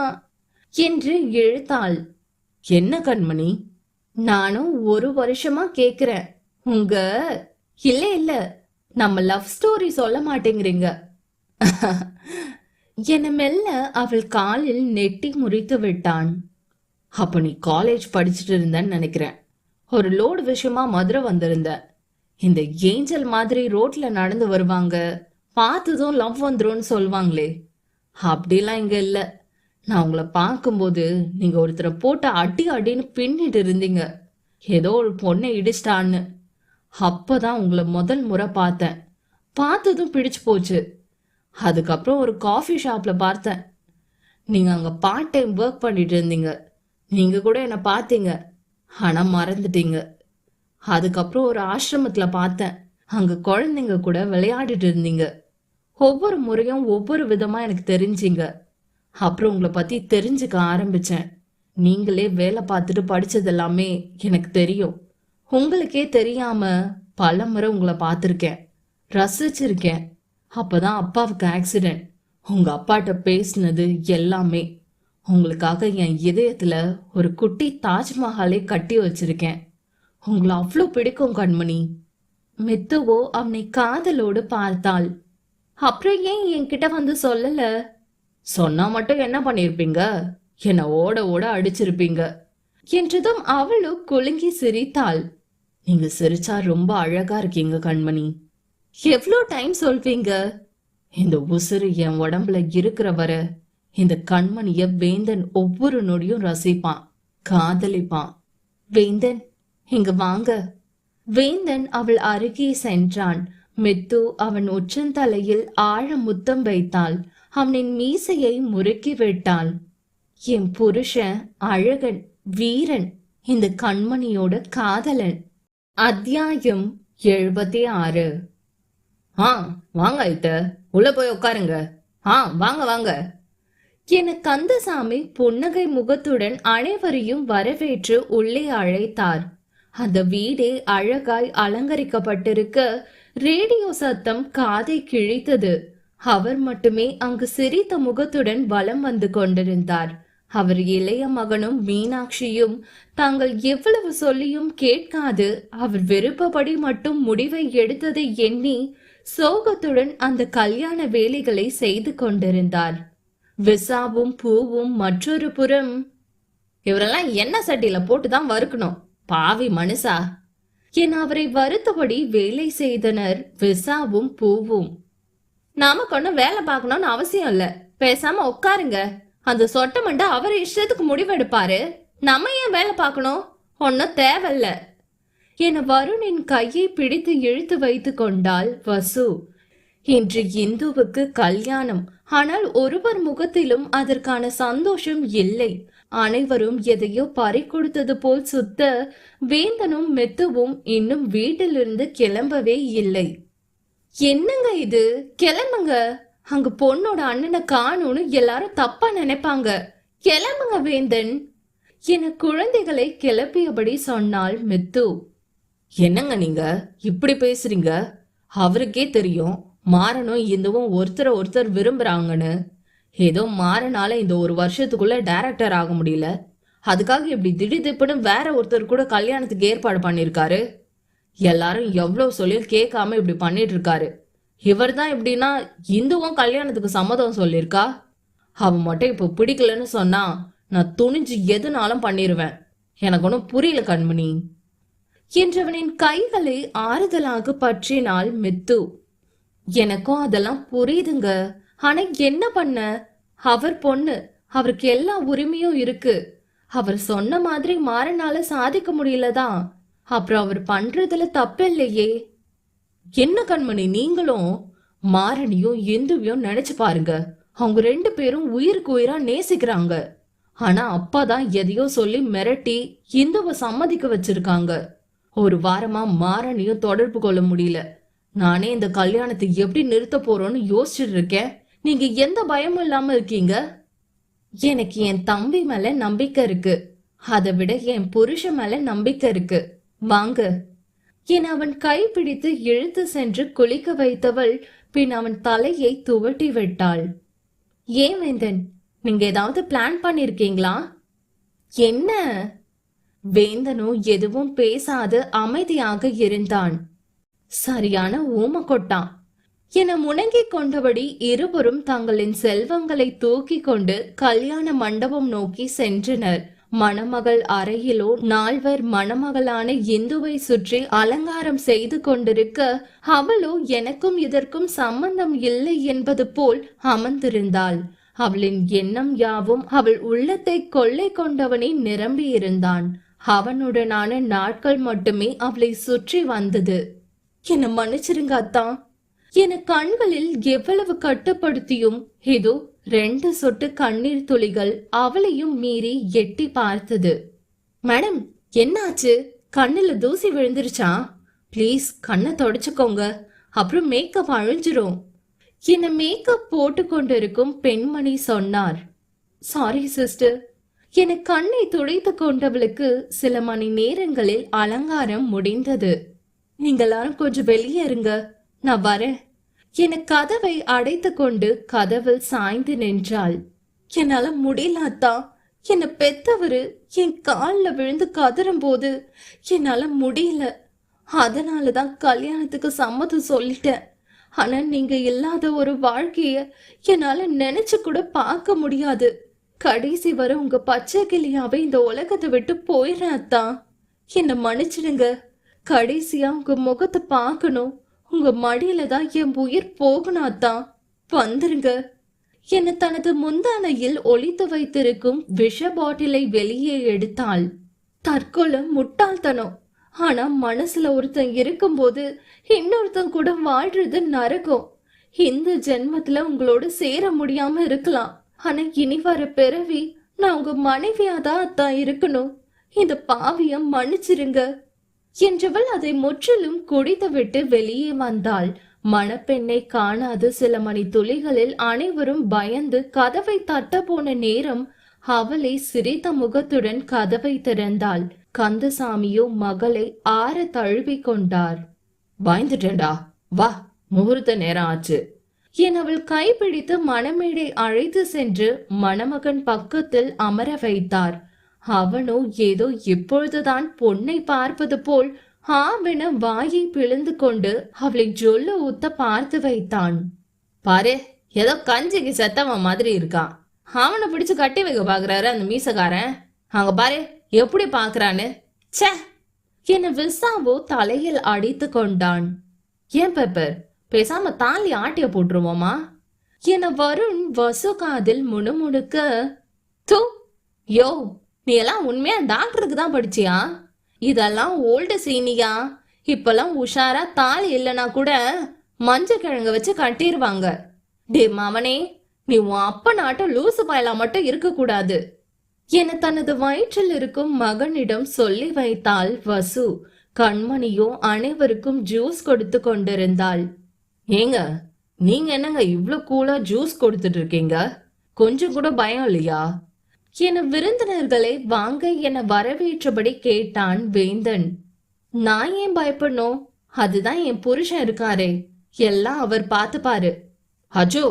என்று இழுத்தாள். என்ன கண்மணி? நானும் 1 வருஷமா கேக்குறேன். உங்க இல்ல நம்ம லவ் ஸ்டோரி சொல்ல மாட்டேங்கிறீங்க. என மெல்ல அவள் காலில் நெட்டி முறித்து விட்டான். அப்ப நீ காலேஜ் படிச்சுட்டு இருந்தன்னு நினைக்கிறேன். ஒரு லோடு விஷயமா மதுரை வந்திருந்த. இந்த ஏஞ்சல் மாதிரி ரோட்ல நடந்து வருவாங்க, பார்த்ததும் லவ் வந்துரும்னு சொல்லுவாங்களே, அப்படிலாம் இங்க இல்ல. நான் உங்களை பார்க்கும்போது நீங்க ஒருத்தரை போட்டு அடின்னு பின்னிட்டு இருந்தீங்க. ஏதோ ஒரு பொண்ணை இடிச்சிட்டான்னு. அப்பதான் உங்களை முதல் முறை பார்த்தேன். பார்த்ததும் பிடிச்சு போச்சு. அதுக்கப்புறம் ஒரு காஃபி ஷாப்ல பார்த்தேன். நீங்க அங்க பார்ட் டைம் ஒர்க் பண்ணிட்டு இருந்தீங்க. நீங்க கூட என்ன பார்த்தீங்க, ஆனா மறந்துட்டீங்க. அதுக்கப்புறம் ஒரு ஆசிரமத்துல பார்த்தேன். அங்க குழந்தைங்க கூட விளையாடிட்டு இருந்தீங்க. ஒவ்வொரு முறையும் ஒவ்வொரு விதமா எனக்கு தெரிஞ்சீங்க. அப்புறம் உங்களை பத்தி தெரிஞ்சுக்க ஆரம்பிச்சேன். நீங்களே வேலை பார்த்துட்டு படிச்சது எல்லாமே எனக்கு தெரியும். உங்களுக்கே தெரியாம பல முறை உங்களை பார்த்துருக்கேன், ரசிச்சிருக்கேன். அப்பதான் அப்பாவுக்கு ஆக்சிடென்ட். உங்க அப்பாட்ட பேசினது எல்லாமே. உங்களுக்காக என் இதயத்துல ஒரு குட்டி தாஜ்மஹாலை கட்டி வச்சிருக்கேன். உங்களை அவ்வளோ பிடிக்கும் கண்மணி. மித்துவோ அவனை காதலோடு பார்த்தாள். அப்புறம் ஏன் என்கிட்ட வந்து சொல்லல? சொன்னா மட்டும் என்ன பண்ணிருப்பீங்க? என்ன ஓட ஓட அடிச்சிருப்பீங்க என்றதும் அவளும் குலுங்கி சிரித்தாள். நீங்க சிரிச்சா ரொம்ப அழகா இருக்கீங்க கண்மணி. எவ்வளோ டைம் சொல்வீங்க? இந்த உசுறு என் உடம்புல இருக்கிற வர இந்த கண்மணிய வேந்தன் ஒவ்வொரு நொடியும் ரசிப்பான், காதலிப்பான். வேந்தன், இங்க வாங்க. வேந்தன் அவள் அருகே சென்றான். மித்து அவன் உச்சந்தலையில் ஆழ முத்தம் வைத்தாள். அவனின் மீசையை முறுக்கி விட்டாள். என் புருஷன் அழகன், வீரன், இந்த கண்மணியோட காதலன். அத்தியாயம் 76. வாங்க ஐட்ட, உள்ள போய் உட்காருங்க. வாங்க வாங்க என கந்தசாமி புன்னகை முகத்துடன் அனைவரையும் வரவேற்று உள்ளே அழைத்தார். அந்த வீடே அழகாய் அலங்கரிக்கப்பட்டிருக்க ரேடியோ சத்தம் காதை கிழித்தது. அவர் மட்டுமே அங்கு சிரித்த முகத்துடன் வலம் வந்து கொண்டிருந்தார். அவர் இளைய மகனும் மீனாட்சியும் தாங்கள் எவ்வளவு சொல்லியும் கேட்காது அவர் விருப்பப்படி மட்டும் முடிவை எடுத்ததை எண்ணி சோகத்துடன் அந்த கல்யாண வேலைகளை செய்து கொண்டிருந்தார். விசாவும் பூவும் மற்றொரு புறம், இவரெல்லாம் என்ன சட்டியில போட்டுதான் வறுக்கணும், பாவி மனுஷா என அவரை வருத்தபடி வேலை செய்தனர் விசாவும் பூவும். நாம கொண்டு வேலை பார்க்கணும்னு அவசியம் இல்ல, பேசாம உட்காருங்க. அந்த சொட்ட மண்டை அவர் இஷ்டத்துக்கு முடிவெடுப்பாரு, நம்ம ஏன் வேலை பார்க்கணும்? ஒன்னும் தேவையில்ல என வருணின் கையை பிடித்து இழுத்து வைத்து கொண்டாள் வசு. இன்று இந்துவுக்கு கல்யாணம். ஆனால் ஒருவர் முகத்திலும் அதற்கான சந்தோஷம் இல்லை. அனைவரும் எதையோ பறி கொடுத்தது போல் சுத்த வேந்தனும் மெத்துவும் இன்னும் வீட்டிலிருந்து கிளம்பவே இல்லை. என்னங்க இது, கிளம்புங்க. அங்க பொண்ணோட அண்ணனை காணும்னு எல்லாரும் தப்பா நினைப்பாங்க. கிளம்புங்க வேந்தன் என குழந்தைகளை கிளப்பியபடி சொன்னாள் மெத்து. என்னங்க நீங்க இப்படி பேசுறீங்க? அவருக்கே தெரியும் மாறனும் இந்துவும் ஒருத்தர் விரும்புறாங்கன்னு. ஏதோ மாறனால இந்த ஒரு வருஷத்துக்குள்ள டைரக்டர் ஆக முடியல, அதுக்காக இப்படி திடீர்னு வேற ஒருத்தர் கூட கல்யாணத்துக்கு ஏற்பாடு பண்ணிருக்காரு. எல்லாரும் எவ்வளவு சொல்லியும் கேட்காம இப்படி பண்ணிட்டு இருக்காரு. இவர் தான் எப்படின்னா இந்துவும் கல்யாணத்துக்கு சம்மதம் சொல்லியிருக்கா. அவன் மட்டும் இப்ப பிடிக்கலன்னு சொன்னா நான் துணிஞ்சு எதுனாலும் பண்ணிருவேன். எனக்கு ஒன்னும் புரியல கண்மணி என்றவனின் கைகளை ஆறுதலாக பற்றினாள் மெத்து. எனக்கும் அதெல்லாம் புரியுதுங்க. ஆனா என்ன பண்ண, அவர் பொண்ணு, அவருக்கு எல்லா உரிமையும் இருக்கு. அவர் சொன்ன மாதிரி மாறனால சாதிக்க முடியலதான். அப்புறம் அவர் பண்றதுல தப்பில்லையே. என்ன கண்மணி நீங்களும் மாறனியும் இந்துவையும் நினைச்சு பாருங்க. அவங்க 2 பேரும் உயிருக்கு உயிரா நேசிக்கிறாங்க. ஆனா அப்பாதான் எதையோ சொல்லி மிரட்டி இந்துவை சம்மதிக்க வச்சிருக்காங்க. ஒரு வாரமா மாறனியும் தொடர்பு கொள்ள முடியல. நானே இந்த கல்யாணத்தை எப்படி நிறுத்த போறோம்னு யோசிச்சுட்டு இருக்கேன். நீங்க எந்த பயமும் இல்லாம இருக்கீங்க. எனக்கு என் தம்பி மேல நம்பிக்கை இருக்கு. அதை விட என் புருஷன் மேல நம்பிக்கை இருக்கு. வாங்க என அவன் கைப்பிடித்து இழுத்து சென்று குளிக்க வைத்தவள் பின் அவன் தலையை துவட்டி விட்டாள். ஏன் வேந்தன், நீங்க ஏதாவது பிளான் பண்ணிருக்கீங்களா? என்ன? வேந்தனோ எதுவும் பேசாது அமைதியாக இருந்தான். சரியான ஊம கொட்டான் என முணங்கிக் கொண்டபடி இருவரும் தங்களின் செல்வங்களை தூக்கி கொண்டு கல்யாண மண்டபம் நோக்கி சென்றனர். மணமகள் அறையிலோ நால்வர் மணமகளான இந்துவை சுற்றி அலங்காரம் செய்து கொண்டிருக்க அவளோ எனக்கும் இதற்கும் சம்பந்தம் இல்லை என்பது போல் அமர்ந்திருந்தாள். அவளின் எண்ணம் யாவும் அவள் உள்ளத்தை கொள்ளை கொண்டவனை நிரம்பி இருந்தான். அவனுடனான நாட்கள் மட்டுமே அவளை சுற்றி வந்தது. என்ன மன்னிச்சிருங்க அத்தா என கண்களில் எவ்வளவு கட்டுப்படுத்தியும் ஏதோ 2 சொட்டு கண்ணீர் துளிகள் அவளையும் மீறி எட்டி பார்த்தது. மேடம், என்னாச்சு? கண்ணுல தூசி விழுந்துருச்சா? ப்ளீஸ் கண்ணை தொடச்சுக்கோங்க, அப்புறம் மேக்கப் அழிஞ்சிரும் என மேக்கப் போட்டு கொண்டிருக்கும் பெண்மணி சொன்னார். சாரி சிஸ்டர் என கண்ணை துடைத்து கொண்டவளுக்கு சில மணி நேரங்களில் அலங்காரம் முடிந்தது. நீங்க எல்லாரும் கொஞ்சம் வெளியே இருங்க, நான் வரேன் என கதவை அடைத்து கொண்டு கதவில் சாய்ந்து நின்றாள். என்னால முடியலாத்தா. என்னை பெத்தவரு என் காலில் விழுந்து கதறும் போது என்னால முடியல. அதனாலதான் கல்யாணத்துக்கு சம்மதம் சொல்லிட்டேன். ஆனா நீங்க இல்லாத ஒரு வாழ்க்கைய என்னால நினைச்சு கூட பார்க்க முடியாது. கடைசி வரை உங்க பச்சை கிளியாவே இந்த உலகத்தை விட்டு போயிடுறேன் அத்தா. என்னை மன்னிச்சிடுங்க. கடைசியா உங்க முகத்தை பார்க்கணும், உங்க மடியில தான் என் உயிர் போகணாத்தான். வந்துருங்க என தனது முந்தானையில் ஒளித்து வைத்திருக்கும் விஷ பாட்டிலை வெளியே எடுத்தாள். தற்கொலை முட்டாள்தனம். ஆனா மனசுல ஒருத்தன் இருக்கும்போது இன்னொருத்தன் கூட வாழ்றது நரகம். இந்த ஜென்மத்துல உங்களோட சேர முடியாம இருக்கலாம். ஆனா இனி வர பிறவி நான் உங்க மனைவியாதான் அத்தான் இருக்கணும். இந்த பாவிய மன்னிச்சிருங்க என்றவள் அதை முற்றிலும் குடித்துவிட்டு வெளியே வந்தாள். மணப்பெண்ணை காணாது சில மணி துளிகளில் அனைவரும் பயந்து கதவை தட்ட போன நேரம் அவளை சிரித்த முகத்துடன் கதவை திறந்தாள். கந்தசாமியோ மகளை ஆற தழுவி கொண்டார். பயந்துட்டேன்டா, வா, முகூர்த்த நேரம் ஆச்சு என் அவள் கைப்பிடித்து மணமேடை அழைத்து சென்று மணமகன் பக்கத்தில் அமர வைத்தார். அவனோ ஏதோ இப்பொழுதுதான் பொண்ணை பார்ப்பது போல் ஆவென வாயை பிளந்து கொண்டு அவளை ஜொல்ல ஊத்த பார்த்து வைத்தான். பாரு, ஏதோ கஞ்சிக்கு செத்தவன் மாதிரி இருக்கான். அவனை பிடிச்சு கட்டி வைக்க பாக்குறாரு அந்த மீசக்காரன். அங்க பாரு எப்படி பாக்குறான்னு. சே என விசாவோ தலையில் அடித்து கொண்டான். ஏன் பெப்பர், பேசாம தாலி ஆட்டிய போட்டுருவோமா என வருண் வசு காதில் முணுமுணுக்க. தூ யோ, நீ எல்லாம் உண்மையா டாக்டருக்கு தான் படிச்சியா? இதெல்லாம் ஓல்டு சீனியா. இப்பெல்லாம் உஷாரா தாலி இல்லைன்னா கூட மஞ்ச கிழங்க வச்சு கட்டிடுவாங்க. டே மவனே, நீ உன் அப்ப நாட்ட லூசு பயலா மட்டும் இருக்க கூடாது என தனது வயிற்றில் இருக்கும் மகனிடம் சொல்லி வைத்தாள் வசு. கண்மணியோ அனைவருக்கும் ஜூஸ் கொடுத்து கொண்டிருந்தாள். ஏங்க, நீங்க என்னங்க இவ்ளோ கூலா ஜூஸ் கொடுத்துட்டு இருக்கீங்க? கொஞ்சம் கூட பயம் இல்லையா என விருந்தினர்களை வாங்க என வரவேற்றபடி கேட்டான் வேந்தன். நான் ஏன் பயப்படணும்? அதுதான் என் புருஷன் இருக்காரே, எல்லாம் அவர் பார்த்துப்பாரு. அஜோ,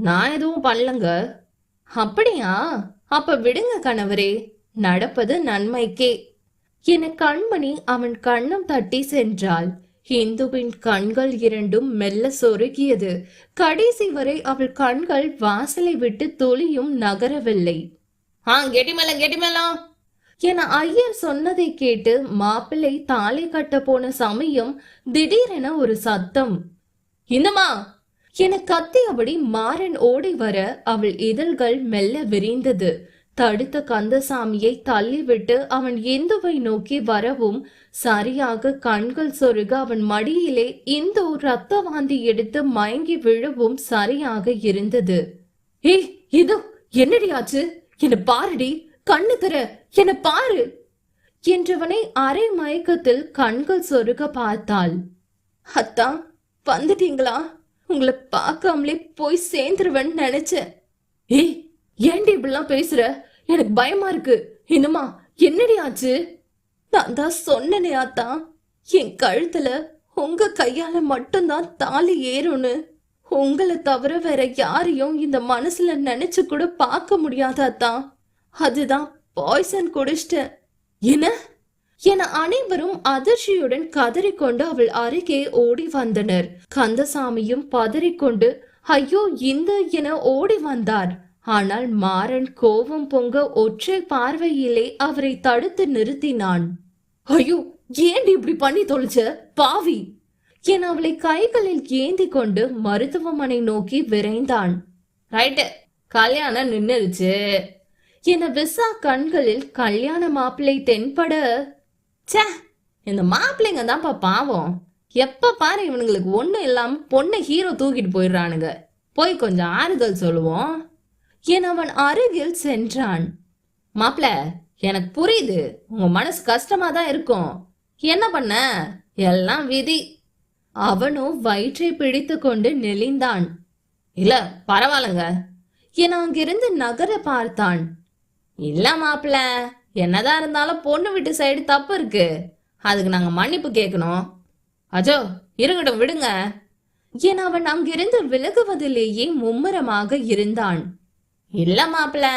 நான் எதுவும் பண்ணலங்க. அப்படியா? அப்ப விடுங்க கணவரே, நடப்பது நன்மைக்கே என கண்மணி அவன் கண்ணம் தட்டி சென்றாள். இந்துவின் கண்கள் இரண்டும் மெல்ல சொருகியது. கடைசி வரை அவள் கண்கள் வாசலை விட்டு துளியும் நகரவில்லை. கெட்டிமேளம் என ஐயர் சொன்னதை கேட்டு மாப்பிள்ளை தாலி கட்ட போன சமயம் திடீரென ஒரு சத்தம். இந்தமா என கத்தியபடி மாறன் ஓடி வர அவள் இதழ்கள் மெல்ல விரிந்தது. தடுத்த கந்தசாமியை தள்ளிவிட்டு அவன் இந்துவை நோக்கி வரவும் சரியாக கண்கள் சொருக அவன் மடியிலே இந்து ரத்த வாந்தி எடுத்து மயங்கி விழவும் சரியாக இருந்தது. ஏய் இது என்னடியாச்சு? என்ன பாருடி, கண்ணு தர, என்ன பாரு என்றவனை அரை மயக்கத்தில் கண்கள் சொருக பார்த்தாள். அத்தா, வந்துட்டீங்களா? உங்களை பார்க்காமலே போய் சேர்ந்துருவன் நினைச்சேன். ஏய், ஏண்டி இப்படிலாம் பேசுற? எனக்கு பயமா இருக்கு. இன்னுமா என்னடி ஆச்சு? நான் தான் சொன்னனே ஆத்தா, என் கழுத்துல உங்க கையால மட்டும்தான் தாலி ஏறும்னு. உங்களை தவிர வேற யாரையும் இந்த மனசுல நினைச்சு கூட பார்க்க முடியாதாத்தா. அதுதான் பாய்சன் குடிச்சிட்டேன். என்ன என அனைவரும் அதிர்ச்சியுடன் கதறிக்கொண்டு அவள் அருகே ஓடி வந்தனர். கந்தசாமியும் பதறிக்கொண்டு ஐயோ இந்த என ஓடி வந்தார். ஆனால் மாறன் கோபம் பொங்க ஒற்றை பார்வையிலே அவரை தடுத்து நிறுத்தினான். ஐயோ, ஏண்டி இப்படி பண்ணி தொலைச்ச பாவி என அவளை கைகளில் ஏந்தி கொண்டு மருத்துவமனை நோக்கி விரைந்தான். ரைட்டு, கல்யாணம் நின்னுருச்சு என விசா கண்களில் கல்யாண மாப்பிள்ளை தென்பட, சே, இந்த மாப்பிள்ளைங்க தான்ப்பா பாவம். எப்ப பாரு இவனுங்களுக்கு ஒண்ணும் இல்லாம பொண்ணை ஹீரோ தூக்கிட்டு போயிடுறானுங்க. போய் கொஞ்சம் ஆறுதல் சொல்லுவோம் என அவன் அருகில் சென்றான். மாப்பிள்ள, எனக்கு புரியுது, உங்க மனசு கஷ்டமா தான் இருக்கும். என்ன பண்ண, எல்லாம் விதி. அவனும் வயிற்றை பிடித்து கொண்டு நெளிந்தான். இல்ல பரவாயில்லங்க என அங்கிருந்து நகர பார்த்தான். இல்ல மாப்பிள்ள, என்னதான் இருந்தாலும் பொண்ணு வீட்டு சைடு தப்பு இருக்கு, அதுக்கு நாங்க மன்னிப்பு கேட்கணும். அஜோ, இருக்கட்டும் விடுங்க என அவன் அங்கிருந்து விலகுவதிலேயே மும்முரமாக இருந்தான். இல்ல மாப்பிள்ள,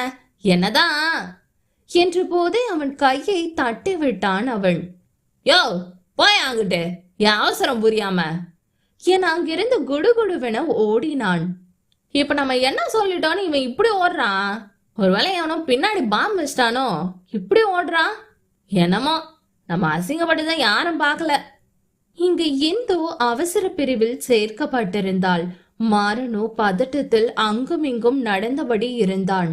என்னதான் என்று போதே அவன் கையை தட்டி விட்டான் அவன். யோ போய் அங்கிட்டு, என் அவசரம் புரியாம என அங்கிருந்து குடுகுடுவென ஓடினான். இப்ப நம்ம என்ன சொல்லிட்டோன்னு இவன் இப்படி ஓடுறான்? ஒருவேளை அவனோ பின்னாடி பாம்பு வச்சிட்டானோ இப்படி ஓடுறான்? என்னமோ நம்ம அசிங்கப்பட்டுதான் யாரும் பார்க்கல. இங்கு இந்து அவசர பிரிவில் சேர்க்கப்பட்டிருந்தாள். மாறனோ பதட்டத்தில் அங்கும் இங்கும் நடந்தபடி இருந்தான்.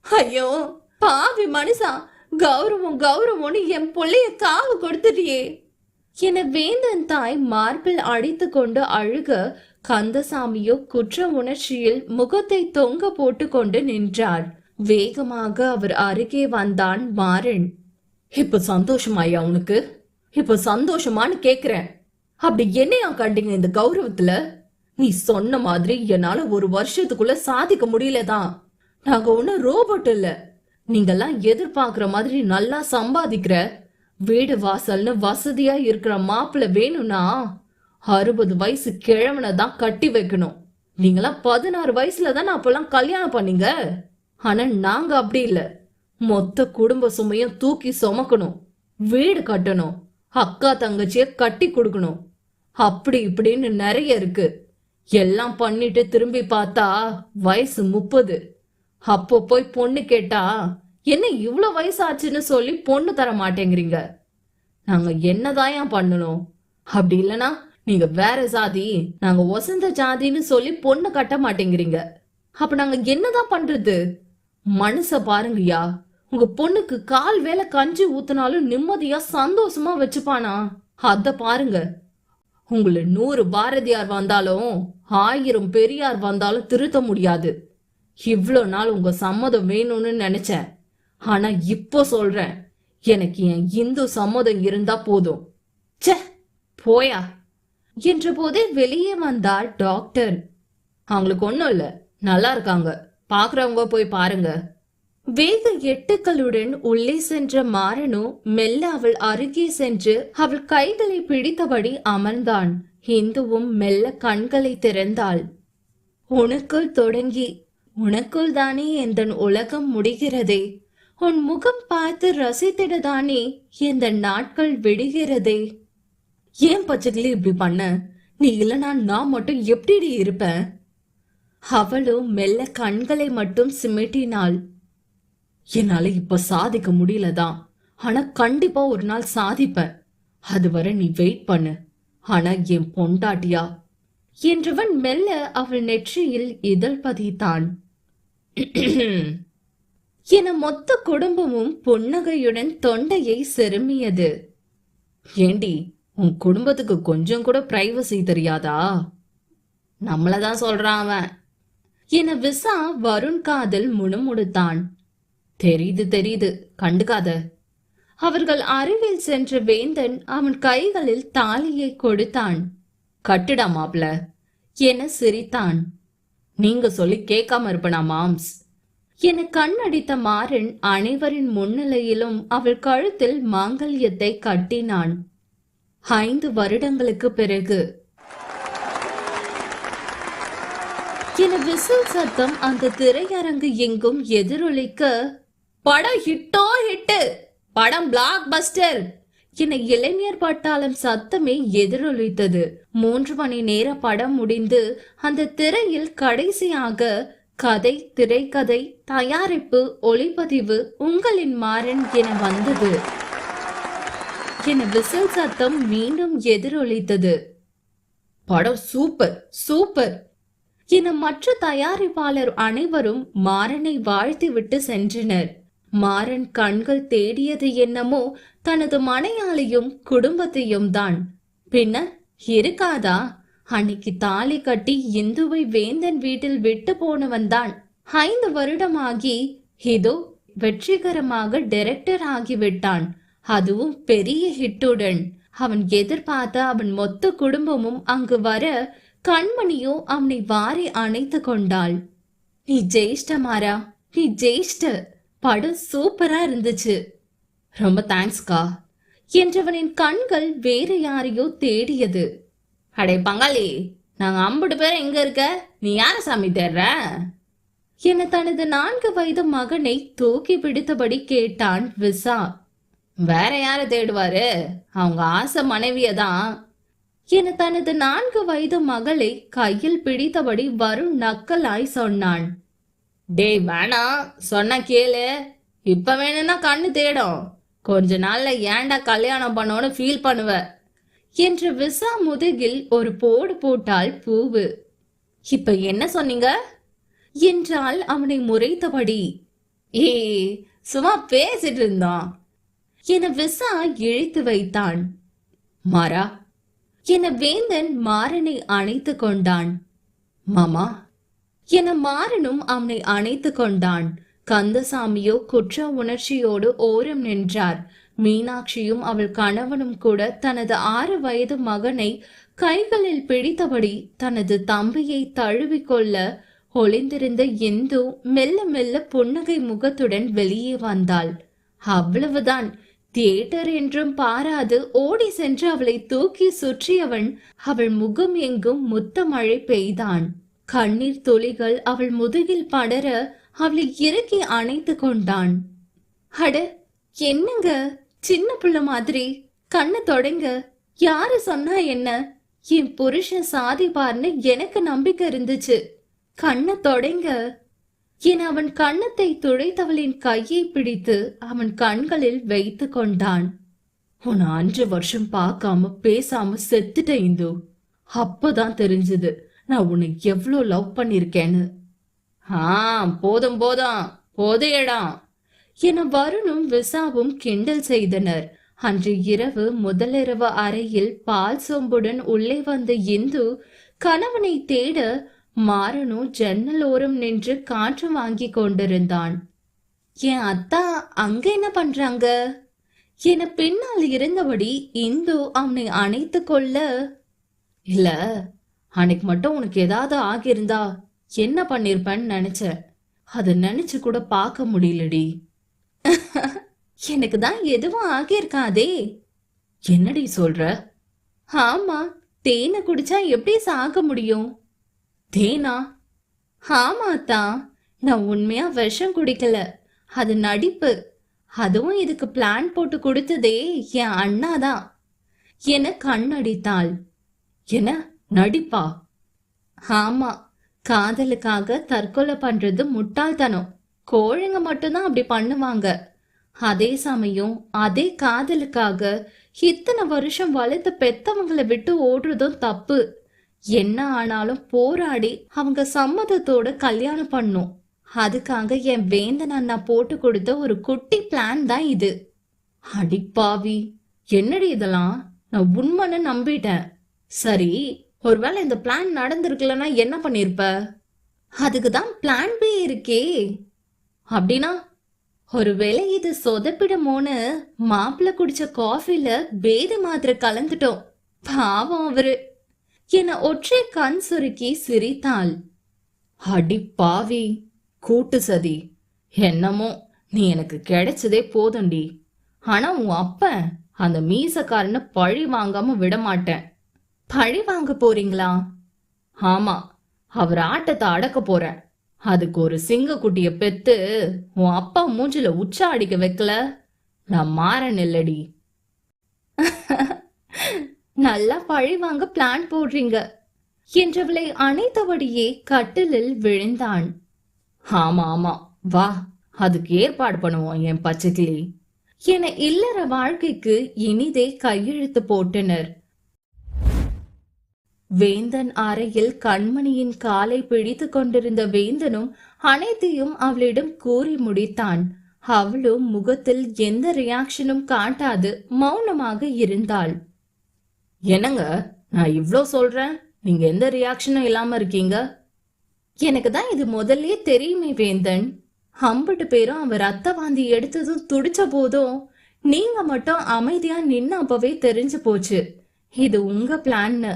ஐயோ பாவி மனுஷா, கௌரவம் கௌரவம்னு என் பிள்ளைய காவு கொடுத்துட்டியே என வேந்தன் தாய் மார்பில் அடித்து கொண்டு அழுக, கந்தசாமியோ குற்ற உணர்ச்சியில் முகத்தை தொங்க போட்டு கொண்டு நின்றார். வேகமாக அவர் அருகே வந்தான் மாறன். இப்ப சந்தோஷமாயா உனக்கு? இப்ப சந்தோஷமானு கேக்குறேன். அப்படி என்னையா கண்டீங்க இந்த கௌரவத்துல? நீ சொன்ன மாதிரி என்னால ஒரு வருஷத்துக்குள்ள சாதிக்க முடியலதான். நாங்க ஒன்னும் ரோபோட் இல்ல. நீங்கெல்லாம் எதிர்பார்க்கிற மாதிரி நல்லா சம்பாதிக்கிற, வீடு வாசல்னு வசதியா இருக்கிற மாப்பிள்ள வேணும்னா 60 வயசு கிழவனை தான் கட்டி வைக்கணும். நீங்களாம் 16 வயசுல தானே அப்பெல்லாம் கல்யாணம் பண்ணீங்க. ஆனா நாங்க அப்படி இல்ல. மொத்த குடும்ப சுமையும் தூக்கி சுமக்கணும், வீடு கட்டணும், அக்கா தங்கச்சிய கட்டி கொடுக்கணும், அப்படி இப்படின்னு நிறைய இருக்கு. எல்லாம் பண்ணிட்டு திரும்பி பார்த்தா வயசு 30. அப்போ போய் பொண்ணு கேட்டா என்ன இவ்வளவு வயசாச்சுன்னு சொல்லி பொண்ணு தர மாட்டேங்கிறீங்க. நாங்க என்னதான் பண்ணணும்? அப்படி இல்லனா நீங்க வேற ஜாதி, நாங்க வசந்த ஜாதின்னு சொல்லி பொண்ணு கட்ட மாட்டேங்கிறீங்க. அப்ப நாங்க என்னதான் பண்றது? மனச பாருங்கய்யா, உங்க பொண்ணுக்கு கால் வேலை கஞ்சி ஊத்தினாலும் நிம்மதியா சந்தோஷமா வச்சுப்பானா? அத பாருங்க. உங்களை 100 பாரதியார் வந்தாலும் 1000 பெரியார் வந்தாலும் திருத்த முடியாது. இவ்ளோ நாள் உங்க சம்மதம் வேணும்னு நினைச்சேன். ஆனா இப்போ சொல்றேன், எனக்கு என் இந்து சம்மதம் இருந்தா போதும். ச்சே, போயா என்ற போதே வெளியே வந்தார் டாக்டர். அவங்களுக்கு ஒண்ணும் இல்ல, நல்லா இருக்காங்க, பாக்குறவங்க போய் பாருங்க. வேக எட்டுக்களுடன் உள்ளே சென்ற மாறனு மெல்ல அவள் அருகே சென்று அவள் கைகளை பிடித்தபடி அமர்ந்தான். இந்துவும் மெல்ல கண்களை திறந்தாள். உனக்குள் தொடங்கி உனக்குள் தானே எந்த உலகம் முடிகிறதே. உன் முகம் பார்த்து ரசித்திடதானே எந்த நாட்கள் விடுகிறதே. ஏன் பச்சைக்கிளி இப்படி பண்ண? நீ இல்லனா நான் மட்டும் எப்படி இருப்பேன்? அவளும் மெல்ல கண்களை மட்டும் சிமிட்டினாள். என்னால இப்ப சாதிக்க முடியலதான், ஆனா கண்டிப்பா ஒரு நாள் சாதிப்பேன். அதுவரை நீ வெயிட் பண்ணு. ஆனா என் பொண்டாட்டியா என்றவன் மெல்ல அவள் நெற்றியில் இதழ் பதித்தான். என மொத்த குடும்பமும் புன்னகையுடன் தொண்டையை செருமியது. ஏண்டி, உன் குடும்பத்துக்கு கொஞ்சம் கூட பிரைவசி தெரியாதா? நம்மளதான் சொல்றான் அவன் என விசா வருண் காதில் முணுமுணுத்தான். தெரியுது தெரியுது, கண்டுக்காத. அவர்கள் அருகில் சென்ற வேந்தன் அவன் கைகளில் தாலியை கொடுத்தான். கட்டுடா மாப்ள என சிரித்தான். நீங்க சொல்லி கேட்காம இருப்பனா மாம்ஸ் என கண்ணடித்த மாறன் அனைவரின் முன்னிலையிலும் அவள் கழுத்தில் மாங்கல்யத்தை கட்டினான். 5 வருடங்களுக்கு பிறகு என விசில் சத்தம் அந்த திரையரங்கு எங்கும் எதிரொலிக்க, படம் ஹிட்டோ ஹிட்டு, படம் பிளாக் பஸ்டர் என இளைஞர் பட்டாளம் சத்தமே எதிரொலித்தது. 3 மணி நேர படம் முடிந்து அந்த திரையில் கடைசியாக கதை, திரைக்கதை, தயாரிப்பு, ஒளிப்பதிவு, உங்களின் மாறன் என வந்தது. என விசில் சத்தம் மீண்டும் எதிரொலித்தது. படம் சூப்பர் சூப்பர் என மற்ற தயாரிப்பாளர் அனைவரும் மாறனை வாழ்த்தி விட்டு சென்றனர். மாறன் கண்கள் தேடியது என்னமோ தனது மனையாளையும் குடும்பத்தையும் தான். பின்ன இருக்காதா? அன்னைக்கு தாலி கட்டி இந்துவை வேந்தன் வீட்டில் விட்டு போனவன் தான் 5 வருடமாகி இதோ வெற்றிகரமாக டைரக்டர் ஆகிவிட்டான். அதுவும் பெரிய ஹிட்டுடன். அவன் எதிர்பார்த்த அவன் மொத்த குடும்பமும் அங்கு வர கண்மணியோ அவனை வாரி அணைத்து கொண்டாள். நீ ஜெயிஷ்ட மாறா, நீ ஜெயிஷ்ட. படம் சூப்பரா இருந்துச்சு. ரொம்ப தேங்க்ஸ்கா என்றவனின் கண்கள் வேற யாரையோ தேடியது. அடே பங்காளி, நாங்க 50 பேர் எங்க இருக்க, நீ யார சாமி தேடுற என தனது 4 வயது மகனை தூக்கி பிடித்தபடி கேட்டான் விசா. வேற யார தேடுவாரு, அவங்க ஆசை மனைவியதான் என தனது 4 வயது மகளை கையில் பிடித்தபடி வருண் நக்கலாய் சொன்னான். டேய் வேணா, சொன்ன கேளு. இப்ப வேணும்னா கண்ணு தேடும், கொஞ்ச நாள்ல ஏன்டா கல்யாணம் பண்ணோன்னு ஃபீல் பண்ணுவ என்று விசா முதுகில் ஒரு போடு போட்டாள் பூவு. இப்ப என்ன சொன்னீங்க என்றால் அவனை முறைத்தபடி. ஏ சும்மா பேசிட்டு இருந்தோம் என விசா இழுத்து வைத்தான். மாறா என வேந்தன் மாறனை அணைத்து கொண்டான். மாமா என மாறனும் அவனை அணைத்து கொண்டான். கந்தசாமியோ குற்ற உணர்ச்சியோடு ஓரம் நின்றார். மீனாட்சியும் அவள் கணவனும் கூட தனது 6 வயது மகனை கைகளில் பிடித்தபடி தனது தம்பியை தழுவிக்கொள்ள ஒளிந்திருந்த இந்து மெல்ல மெல்ல புன்னகை முகத்துடன் வெளியே வந்தாள். அவ்வளவுதான். தியேட்டர் என்றும் பாராது ஓடி சென்று அவளை தூக்கி சுற்றியவன் அவள் முகம் எங்கும் முத்த மழை பெய்தான். கண்ணீர் துளிகள் அவள் முதுகில் படர அவளை இறுக்கி அணைத்து கொண்டான். அட என்னங்க, சின்ன பிள்ளை மாதிரி கண்ணை தொடங்க. யாரு சொன்னா என்ன? என் புருஷன் சாதிப்பார்னு எனக்கு நம்பிக்கை இருந்துச்சு. கண்ணை தொடங்க என அவன் கண்ணத்தை துடைத்தவளின் கையை பிடித்து அவன் கண்களில் வைத்து கொண்டான். உன் 5 வருஷம் பார்க்காம பேசாம செத்துட்ட இந்து. அப்பதான் தெரிஞ்சது நான் உன்னை எவ்வளோ லவ் பண்ணிருக்கேன்னு. போதும் போதும், பொது இடம் என வருணும் விசாவும் கிண்டல் செய்தனர். அன்று இரவு முதலிரவு அறையில் பால் சொம்புடன் உள்ளே வந்த இந்து கணவனை தேட மாறனோ ஜன்னல் ஓரம் நின்று காற்று வாங்கி கொண்டிருந்தான். என் அத்தா அங்க என்ன பண்றாங்க என பின்னால் இருந்தபடி இந்து அவனை அணைத்து கொள்ள, இல்ல அன்னைக்கு மட்டும் உனக்கு ஏதாவது ஆகியிருந்தா என்ன பண்ணிருப்பேன்னு நினைச்சேன். அதை நினைச்சு கூட பார்க்க முடியலடி. எனக்கு தான் எதுவும் ஆகியிருக்காதே. என்னடி சொல்ற? ஆமா, தேனை குடிச்சா எப்படி சாக முடியும்? தேனா? ஆமாத்தா, நான் உண்மையா விஷம் குடிக்கல, அது நடிப்பு. அதுவும் இதுக்கு பிளான் போட்டு கொடுத்ததே என் அண்ணாதான் என கண்ணடித்தாள். என்ன நடிப்பா? ஆமா, காதலுக்காக தற்கொலை பண்றது முட்டாள்தனம். கோழைங்க மட்டும்தான் அப்படி பண்ணுவாங்க. அதே சமயம் அதே காதலுக்காக இத்தனை வருஷம் வளர்த்து பெத்தவங்களை விட்டு ஓடுறதும் தப்பு. என்ன ஆனாலும் போராடி அவங்க சம்மதத்தோட கல்யாணம் பண்ணும். அதுக்காக என் வேந்தன் அண்ணா போட்டு கொடுத்த ஒரு குட்டி பிளான் தான் இது. அடிப்பாவி, என்னடி இதெல்லாம்? நான் உண்மைன்னு நம்பிட்டேன். சரி, ஒருவேளை இந்த பிளான் நடந்திருக்கலன்னா என்ன பண்ணிருப்ப? அதுக்கு தான் பிளான் பி இருக்கே. அப்படின்னா ஒருவேளை இது சொதப்பிடுமோன்னு மாப்பிள்ள குடிச்ச காஃபில பேதி மாத்திரை கலந்துட்டோம். பாவம் அவரு என ஒற்றை கண் சுருக்கி சிரித்தாள். அடி பாவி, கூட்டு சதி. என்னமோ நீ எனக்கு கிடைச்சதே போதும்டி. ஆனா உன் அப்பன் அந்த மீசக்காரனை பழி வாங்காம விட மாட்டேன். பழி வாங்க போறீங்களா? ஆமா, அவர் ஆட்டத்தை அடக்க போறேன். அதுக்கு ஒரு சிங்க குட்டிய பெத்து உன் அப்பா மூஞ்சில உச்சா அடிக்க வைக்கல, நான் மாறன் இல்லடி. நல்லா பழி வாங்க பிளான் போடுறீங்க என்றவளை அணைத்தபடியே கட்டிலில் விழுந்தான். ஆமா ஆமா, வா, அதுக்கு ஏற்பாடு பண்ணுவோம் என் பச்சைக்கிளி என இல்லற வாழ்க்கைக்கு இனிதே கையெழுத்து போட்டனர். வேந்தன் அறையில் கண்மணியின் காலை பிடித்து கொண்டிருந்த வேந்தனும் அனைத்தையும் அவளிடம் கூறி முடித்தான். அவளும் முகத்தில் எந்த ரியாக்ஷனும் காட்டாது மௌனமாக இருந்தாள். என்னங்க, நான் இவ்ளோ சொல்றேன், நீங்க எந்த ரியாக்ஷனும் இல்லாம இருக்கீங்க? எனக்கு தான் இது முதல்லயே தெரியுமே வேந்தன். 50 பேரும் அவர் ரத்த வாந்தி எடுத்ததும் துடிச்ச போதும் நீங்க மட்டும் அமைதியா நின்னு அப்பவே தெரிஞ்சு போச்சு இது உங்க பிளான்னு.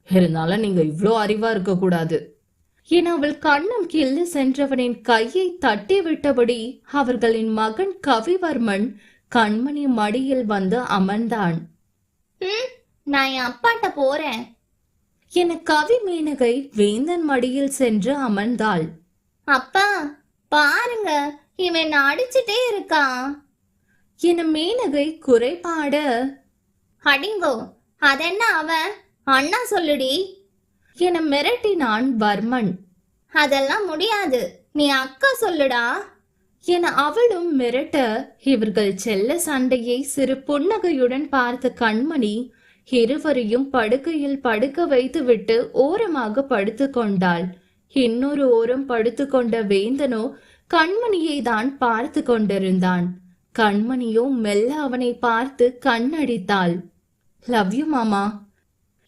இருந்தாலும் நீங்க இவ்ளோ அறிவா இருக்க கூடாது என அவள் கண்ணம் கிள்ளி சென்றவனின் கையை தட்டி விட்டபடி அவர்களின் மகன் கவிவர்மன் கண்மணி மடியில் வந்து அமர்ந்தான். நான் என் அப்பாட்ட போறேன் என கவி மேனகை வேந்தன் மடியில் சென்று அமர்ந்தாள். அப்பா பாருங்க, இவன் அடிச்சுட்டே இருக்கான் என மேனகை குறைபாட, அடிங்கோ அதென்ன அவன் அண்ணா சொல்லுடி என மிரட்டினான் வர்மன். அதெல்லாம் முடியாது, நீ அக்கா சொல்லுடா என அவளும் மிரட்ட இவர்கள் செல்ல சண்டையை சிறு புன்னகையுடன் பார்த்த கண்மணி இருவரையும் படுக்கையில் படுக்க வைத்துவிட்டு ஓரமாக படுத்து கொண்டாள். இன்னொரு ஓரம் படுத்து கொண்ட வேந்தனோ கண்மணியை தான் பார்த்து கொண்டிருந்தான். கண்மணியோ மெல்ல அவனை பார்த்து கண்ணடித்தாள். லவ் யூ மாமா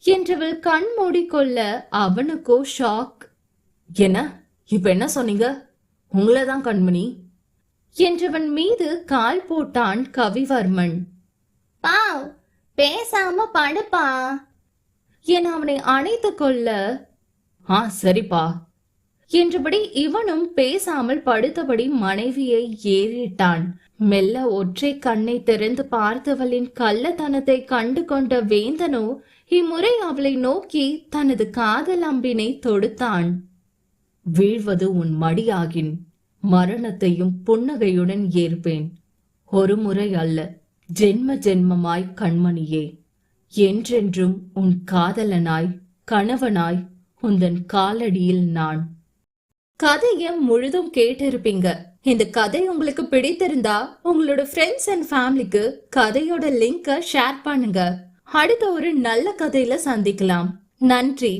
என்றவள் கண் மூடிக்கொள்ள அவனுக்கோ ஷாக். என்ன இப்ப என்ன சொன்னீங்க? உங்களதான் கண்மணி என்றவன் மீது கால் போட்டான் கவிவர்மன். பாவ், பேசாம படுப்பா என அவனை அணைத்து கொள்ள, சரிப்பா என்றபடி இவனும் பேசாமல் படுத்தபடி மனைவியை ஏறிட்டான். மெல்ல ஒற்றை கண்ணை திறந்து பார்த்தவளின் கள்ளத்தனத்தை கண்டு கொண்ட வேந்தனோ இம்முறை அவளை நோக்கி தனது காதல் அம்பினை தொடுத்தான். வீழ்வது உன் மடியாகின் மரணத்தையும் புன்னகையுடன் ஏற்பேன். ஒரு முறை அல்ல, ஜென்ம ஜென்மமாய் கண்மணியே, என்றென்றும் உன் காதலனாய் கணவனாய் உந்தன் காலடியில் நான். கதையை முழுதும் கேட்டிருப்பீங்க. இந்த கதை உங்களுக்கு பிடித்திருந்தா உங்களோட ஃப்ரெண்ட்ஸ் அண்ட் ஃபேமிலிக்கு கதையோட லிங்கை ஷேர் பண்ணுங்க. அடுத்த ஒரு நல்ல கதையில சந்திக்கலாம். நன்றி.